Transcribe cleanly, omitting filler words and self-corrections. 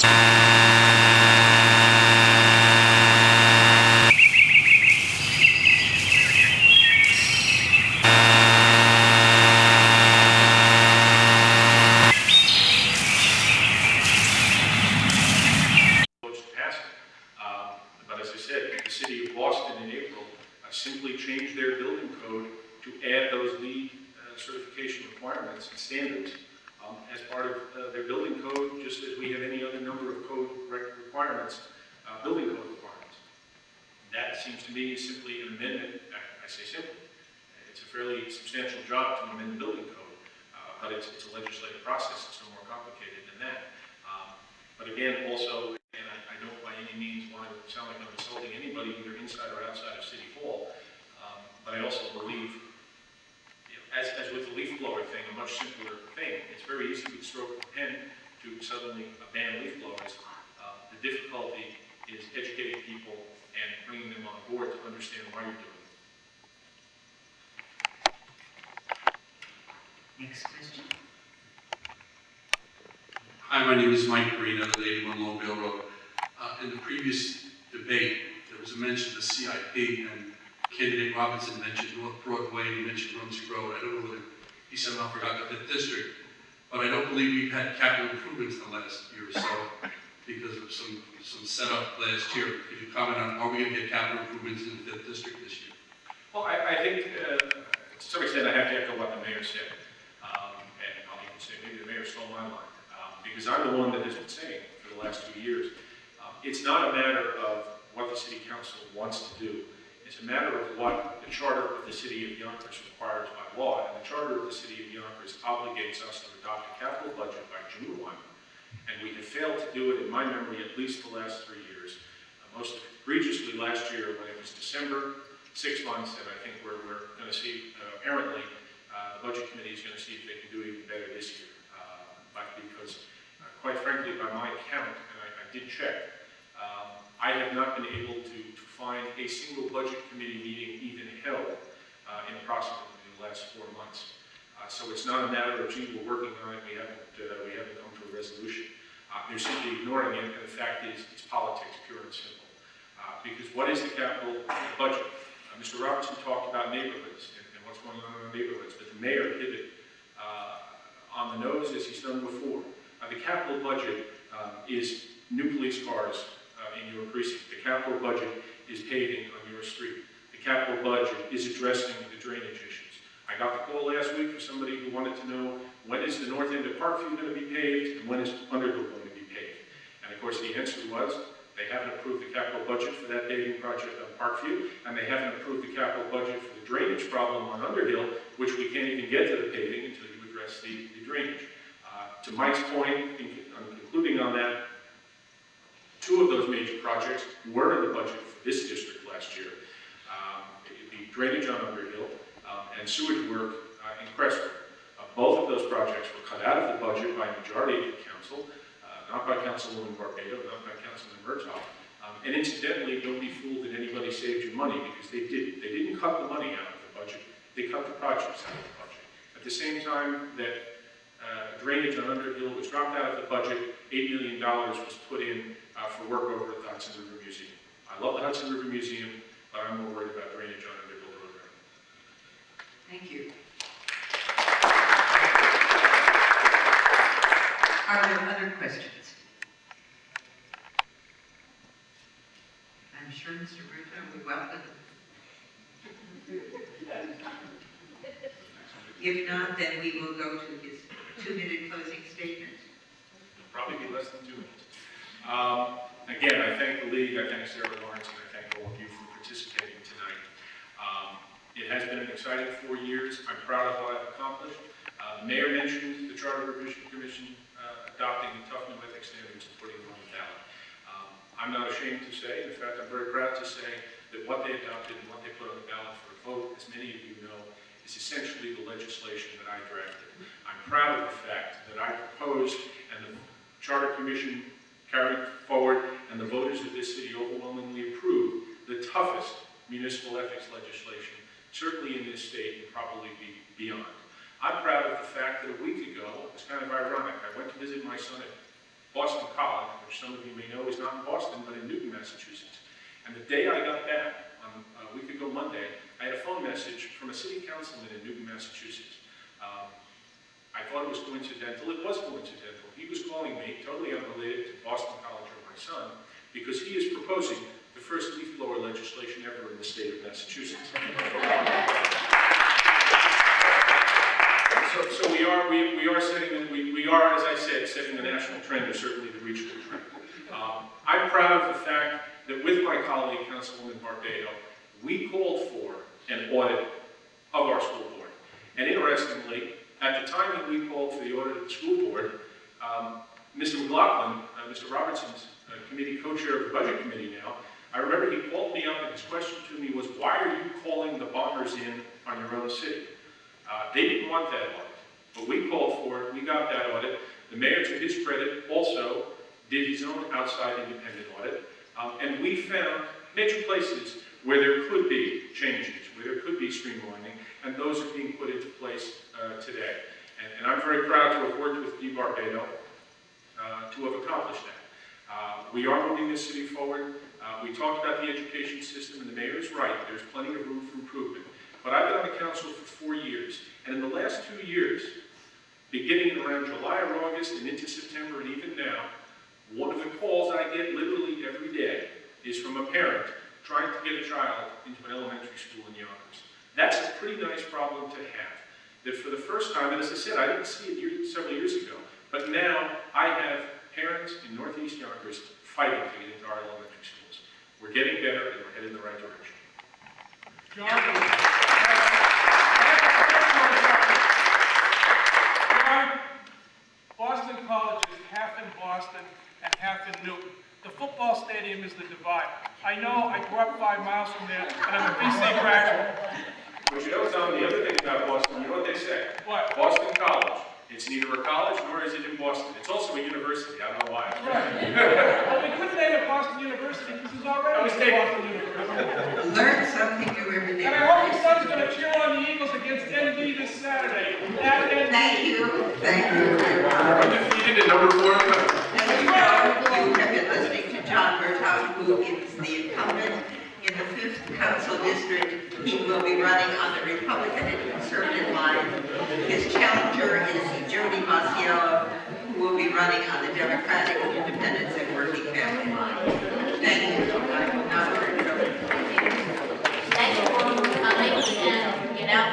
But as I said, the city of Boston in April simply changed their building code to add those LEED certification requirements and standards as part of their building code, just as we have any other number of code requirements, building code requirements. That seems to me simply an amendment. I say simply. It's a fairly substantial job to amend the building code, but it's a legislative process. It's no more complicated than that. But again, also, and I don't by any means want to sound like I'm insulting anybody, either inside or outside of City Hall, but I also believe, as with the leaf blower thing, a much simpler thing. It's very easy with stroke of a pen to suddenly ban leaf blowers. The difficulty is educating people and bringing them on board to understand why you're doing it. Next question. Hi, my name is Mike Green, I live at 81 Longvale Road. In the previous debate, there was a mention of the CIP, and candidate Robinson mentioned North Broadway, and he mentioned Rumsey Road. I don't know whether he somehow forgot the 5th District, but I don't believe we've had capital improvements in the last year or so because of some setup last year. Could you comment on, are we going to get capital improvements in the 5th District this year? Well, I think, to some extent, I have to echo what the mayor said. And I'll even say maybe the mayor stole my line, because I'm the one that has been saying for the last 2 years. It's not a matter of what the city council wants to do. It's a matter of what the charter of the city of Yonkers requires by law. And the charter of the city of Yonkers obligates us to adopt a capital budget by June 1. And we have failed to do it, in my memory, at least the last 3 years. Most egregiously last year when it was December, 6 months, and I think we're going to see, apparently, the budget committee is going to see if they can do even better this year. Because, quite frankly, by my count, and I did check, I have not been able to find a single budget committee meeting even held in approximately the last 4 months. So it's not a matter of, gee, we're working on it, we haven't come to a resolution. They're simply ignoring it, and the fact is, it's politics, pure and simple. Because what is the capital budget? Mr. Robertson talked about neighborhoods and what's going on in the neighborhoods, but the mayor hit it on the nose as he's done before. The capital budget is new police cars in your precinct. The capital budget is paving on your street. The capital budget is addressing the drainage issues. I got the call last week for somebody who wanted to know, when is the north end of Parkview going to be paved and when is Underhill going to be paved? And of course the answer was, they haven't approved the capital budget for that paving project on Parkview, and they haven't approved the capital budget for the drainage problem on Underhill, which we can't even get to the paving until you address the drainage. To Mike's point, I'm concluding on that, 2 of those major projects were in the budget for this district last year. The drainage on Underhill and sewage work in Crestwood. Both of those projects were cut out of the budget by a majority of the council, not by Councilwoman Barbato, not by Councilman Murtagh. And incidentally, don't be fooled that anybody saved you money, because they didn't. They didn't cut the money out of the budget, they cut the projects out of the budget. At the same time that drainage on Underhill was dropped out of the budget, $8 million was put in for work over at the Hudson River Museum. I love the Hudson River Museum, but I'm more worried about drainage on Underhill Road right now. Thank you. Are there other questions? I'm sure Mr. Murtagh would welcome them. If not, then we will go to his 2-minute closing statement. It'll probably be less than 2 minutes. Again, I thank the League, I thank Sarah Lawrence, and I thank all of you for participating tonight. It has been an exciting 4 years. I'm proud of what I've accomplished. The Mayor mentioned the Charter Revision Commission adopting the tough new ethics standards and putting them on the ballot. I'm not ashamed to say, in fact, I'm very proud to say that what they adopted and what they put on the ballot for a vote, as many of you know, is essentially the legislation that I drafted. I'm proud of the fact that I proposed and the Charter Commission carried forward and the voters of this city overwhelmingly approved the toughest municipal ethics legislation, certainly in this state and probably beyond. I'm proud of the fact that a week ago, it's kind of ironic, I went to visit my son at Boston College, which some of you may know is not in Boston, but in Newton, Massachusetts. And the day I got back, on a week ago Monday, I had a phone message from a city councilman in Newton, Massachusetts. I thought it was coincidental. It was coincidental. He was calling me, totally unrelated to Boston College or my son, because he is proposing the first leaf blower legislation ever in the state of Massachusetts. So we are setting, we are, as I said, setting the national trend, or certainly the regional trend. I'm proud of the fact that with my colleague, Councilwoman Barbado, we called for an audit of our school board. And interestingly, at the time that we called for the audit of the school board, Mr. McGloin, Mr. Robertson's committee co-chair of the budget committee now, I remember he called me up and his question to me was, why are you calling the bonders in on your own city? They didn't want that audit, but we called for it, we got that audit. The mayor, to his credit, also did his own outside independent audit, and we found major places where there could be changes, where there could be streamlining, and those are being put into place today. And I'm very proud to have worked with Dee Barbado to have accomplished that. We are moving this city forward. We talked about the education system, and the mayor is right. There's plenty of room for improvement. But I've been on the council for 4 years, and in the last 2 years, beginning around July or August and into September and even now, one of the calls I get literally every day is from a parent trying to get a child into an elementary school in Yonkers. That's a pretty nice problem to have. That for the first time, and as I said, I didn't see it several years ago, but now I have parents in Northeast Yonkers fighting to get into our elementary schools. We're getting better and we're headed in the right direction. John, Boston College is half in Boston and half in Newton. The football stadium is the divide. I know, I grew up 5 miles from there, and I'm a BC graduate. But you know, Tom, the other thing about Boston, you know what they say? What? Boston College. It's neither a college nor is it in Boston. It's also a university. I don't know why. Right. Well, we couldn't name it Boston University because it's already Boston University. Learn something new every day. And I hope your son's going to cheer on the Eagles against ND this Saturday. Thank you. Thank you. Undefeated at number 4. As you know, you have been listening to John Murtagh, who is the incumbent in the 5th Council District. He will be running on the Republican and Conservative line. His challenger is Jody Mossiello, who will be running on the Democratic, Independents, and Working Families.